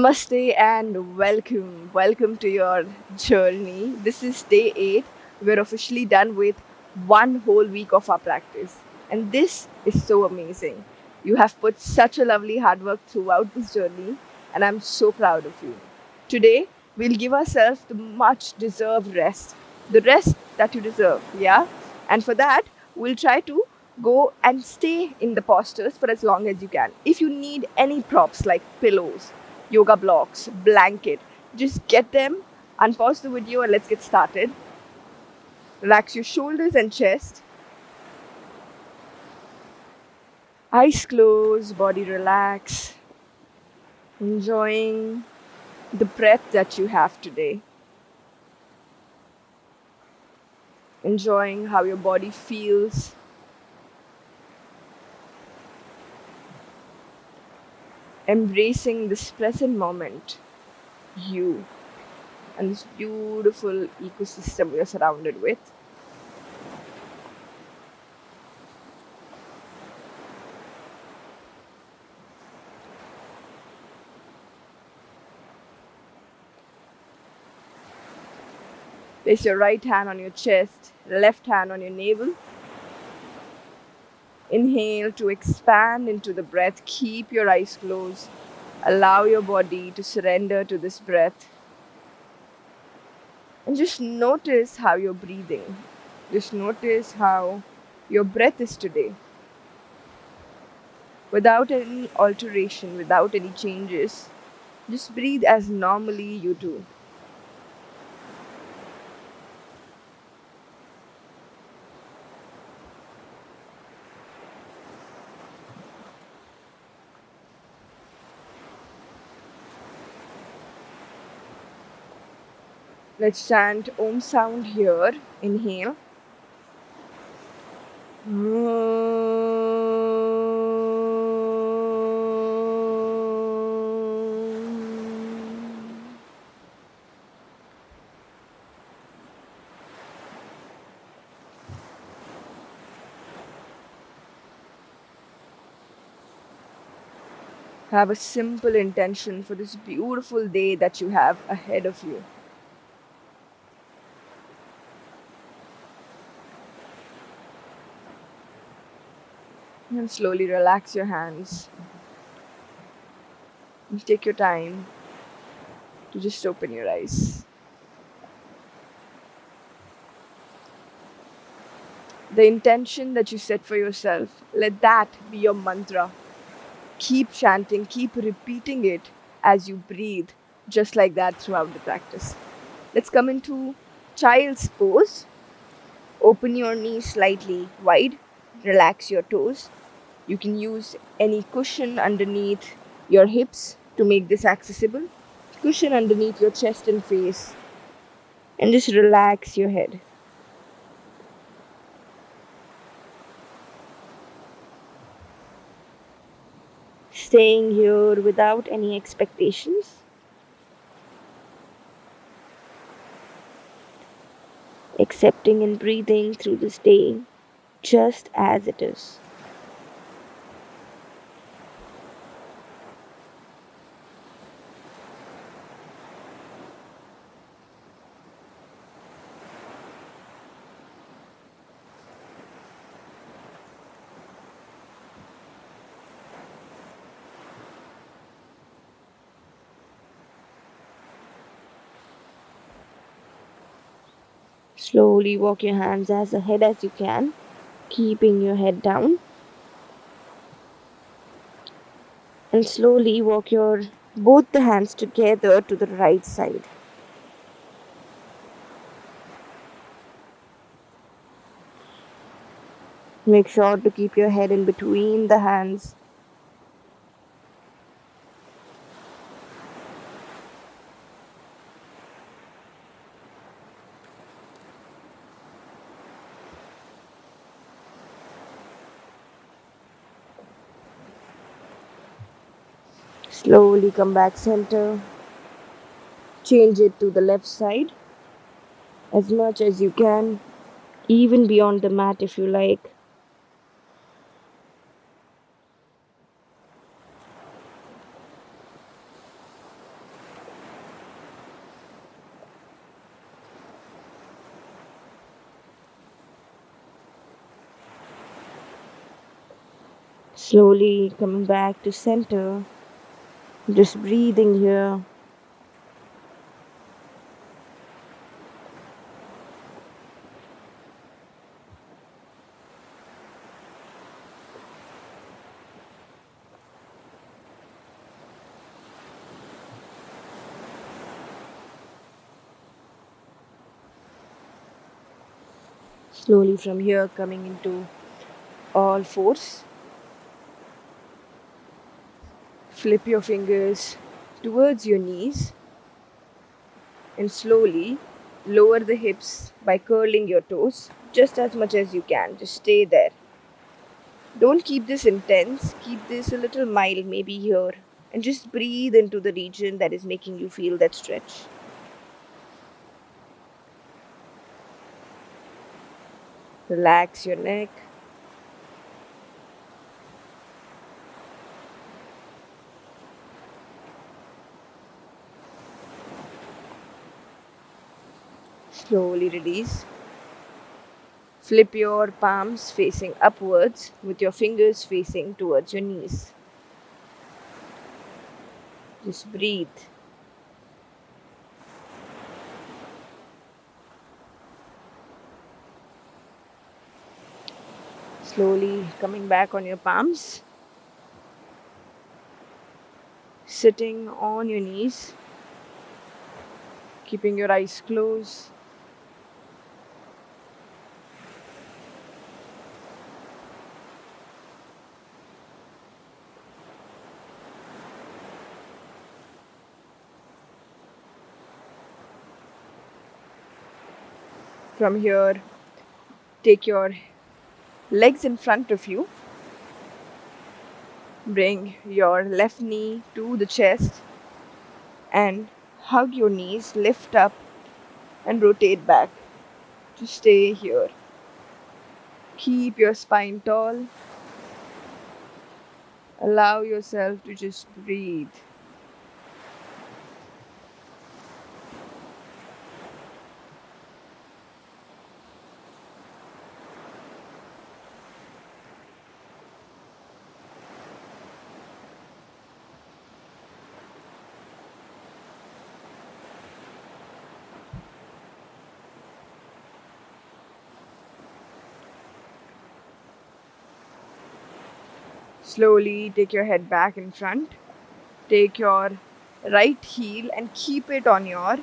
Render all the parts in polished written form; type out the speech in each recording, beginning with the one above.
Namaste and welcome. Welcome to your journey. This is day 8. We're officially done with one whole week of our practice. And this is so amazing. You have put such a lovely hard work throughout this journey, and I'm so proud of you. Today, we'll give ourselves the much deserved rest. The rest that you deserve, yeah? And for that, we'll try to go and stay in the postures for as long as you can. If you need any props like pillows, yoga blocks, blanket. Just get them, unpause the video, and let's get started. Relax your shoulders and chest. Eyes closed, body relax. Enjoying the breath that you have today. Enjoying how your body feels. Embracing this present moment, you, and this beautiful ecosystem you're surrounded with. Place your right hand on your chest, left hand on your navel. Inhale to expand into the breath. Keep your eyes closed. Allow your body to surrender to this breath. And just notice how you're breathing. Just notice how your breath is today. Without any alteration, without any changes, just breathe as normally you do. Let's chant Om sound here. Inhale. Have a simple intention for this beautiful day that you have ahead of you. And slowly relax your hands. And take your time to just open your eyes. The intention that you set for yourself, let that be your mantra. Keep chanting, keep repeating it as you breathe, just like that throughout the practice. Let's come into child's pose. Open your knees slightly wide, relax your toes. You can use any cushion underneath your hips to make this accessible. Cushion underneath your chest and face, and just relax your head. Staying here without any expectations. Accepting and breathing through this day just as it is. Slowly walk your hands as ahead as you can, keeping your head down. And slowly walk your both the hands together to the right side. Make sure to keep your head in between the hands. Slowly come back center. Change it to the left side as much as you can, even beyond the mat if you like. Slowly coming back to center, just breathing here. Slowly from here coming into all fours. Flip your fingers towards your knees and slowly lower the hips by curling your toes just as much as you can. Just stay there. Don't keep this intense, keep this a little mild, maybe here, and just breathe into the region that is making you feel that stretch. Relax your neck. Slowly release. Flip your palms facing upwards with your fingers facing towards your knees. Just breathe. Slowly coming back on your palms. Sitting on your knees. Keeping your eyes closed. From here, take your legs in front of you. Bring your left knee to the chest and hug your knees, lift up and rotate back. Just stay here. Keep your spine tall. Allow yourself to just breathe. Slowly take your head back in front. Take your right heel and keep it on your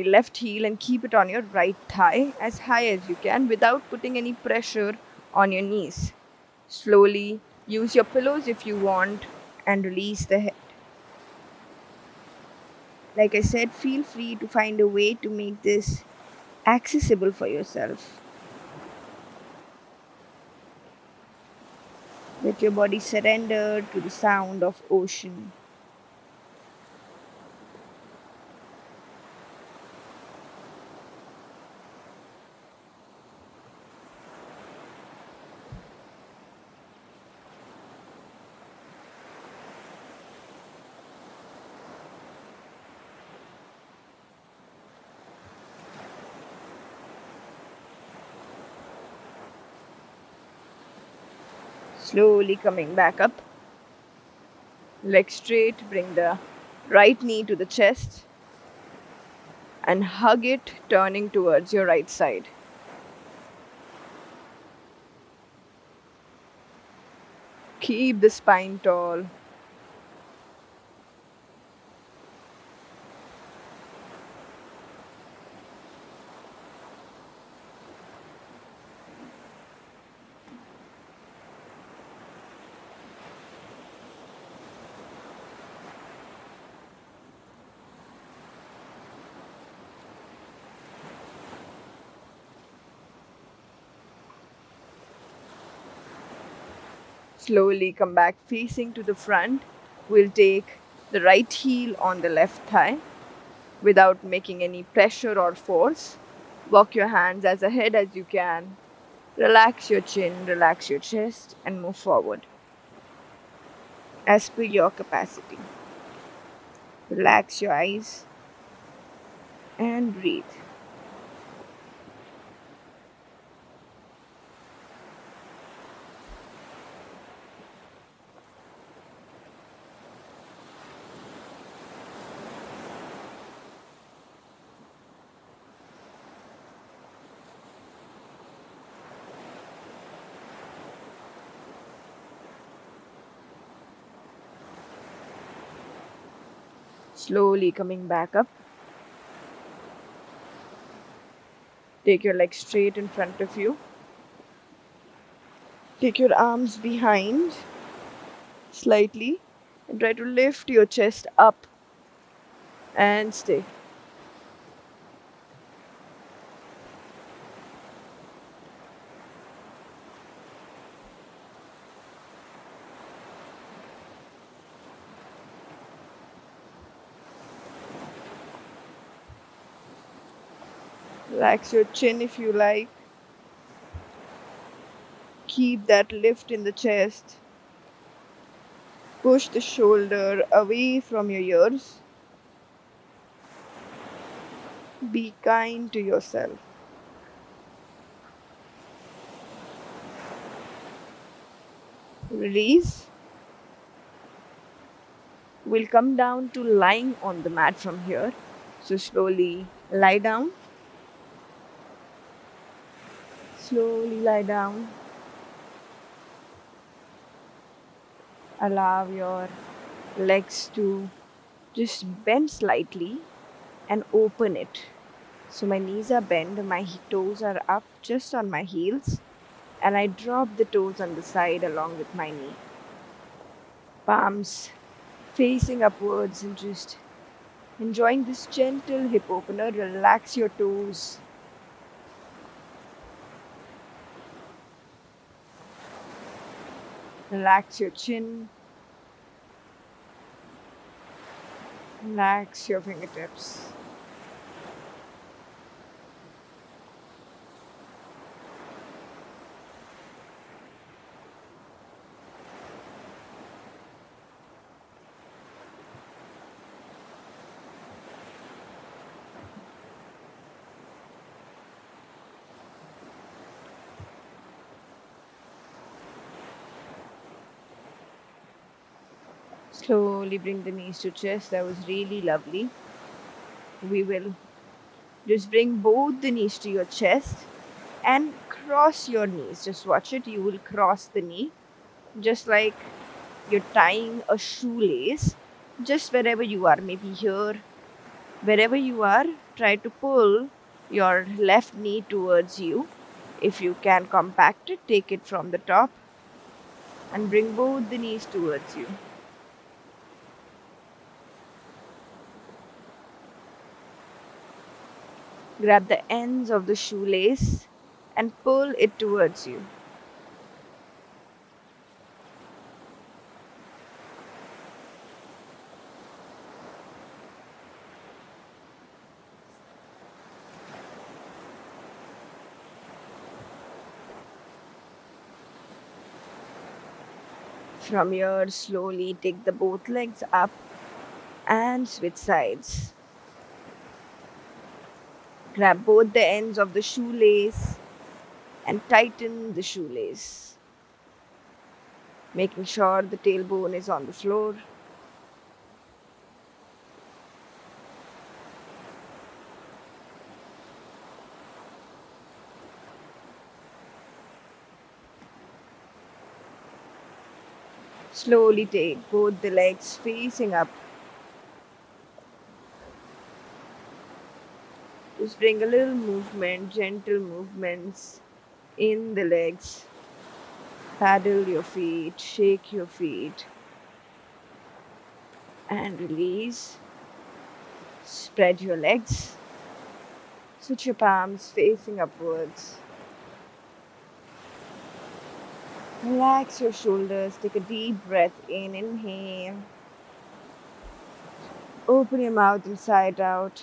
left heel and keep it on your right thigh as high as you can without putting any pressure on your knees. Slowly use your pillows if you want and release the head. Like I said, feel free to find a way to make this accessible for yourself. Let your body surrender to the sound of ocean. Slowly coming back up. Leg straight, bring the right knee to the chest and hug it, turning towards your right side. Keep the spine tall. Slowly come back facing to the front. We'll take the right heel on the left thigh without making any pressure or force. Walk your hands as ahead as you can. Relax your chin, relax your chest, and move forward as per your capacity. Relax your eyes and breathe. Slowly coming back up. Take your legs straight in front of you. Take your arms behind slightly and try to lift your chest up and stay. Relax your chin if you like. Keep that lift in the chest. Push the shoulder away from your ears. Be kind to yourself. Release. We'll come down to lying on the mat from here. So slowly lie down. Slowly lie down. Allow your legs to just bend slightly and open it. So my knees are bent, my toes are up just on my heels, and I drop the toes on the side along with my knee. Palms facing upwards and just enjoying this gentle hip opener. Relax your toes. Relax your chin. Relax your fingertips. Slowly bring the knees to chest. That was really lovely. We will just bring both the knees to your chest and cross your knees. Just watch it. You will cross the knee just like you're tying a shoelace. Just wherever you are, maybe here, wherever you are, try to pull your left knee towards you. If you can compact it, take it from the top and bring both the knees towards you. Grab the ends of the shoelace and pull it towards you. From here, slowly take the both legs up and switch sides. Grab both the ends of the shoelace and tighten the shoelace, making sure the tailbone is on the floor. Slowly take both the legs facing up. Just bring a little movement, gentle movements in the legs. Paddle your feet, shake your feet, and release. Spread your legs. Switch your palms facing upwards. Relax your shoulders. Take a deep breath in. Inhale. Open your mouth inside out.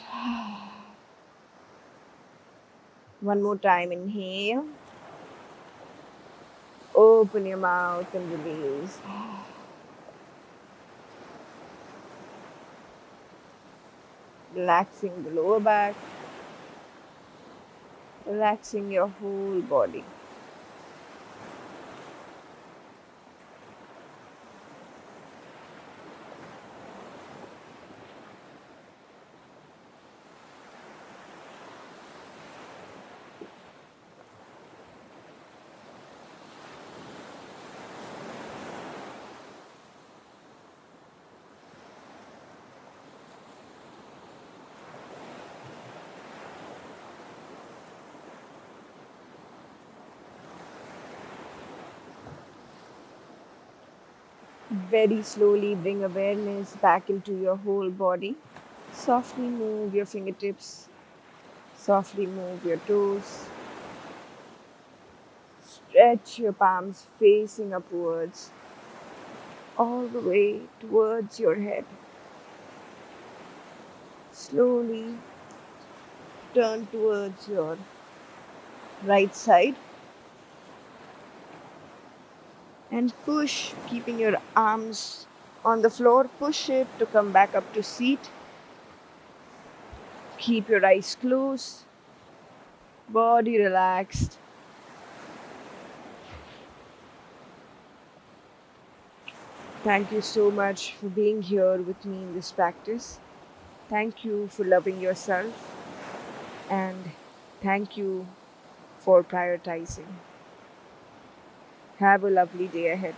One more time. Inhale. Open your mouth and release. Relaxing the lower back. Relaxing your whole body. Very slowly bring awareness back into your whole body. Softly move your fingertips, softly move your toes, stretch your palms facing upwards, all the way towards your head. Slowly turn towards your right side and push, keeping your arms on the floor. Push it to come back up to seat. Keep your eyes closed, body relaxed. Thank you so much for being here with me in this practice. Thank you for loving yourself, and thank you for prioritizing. Have a lovely day ahead.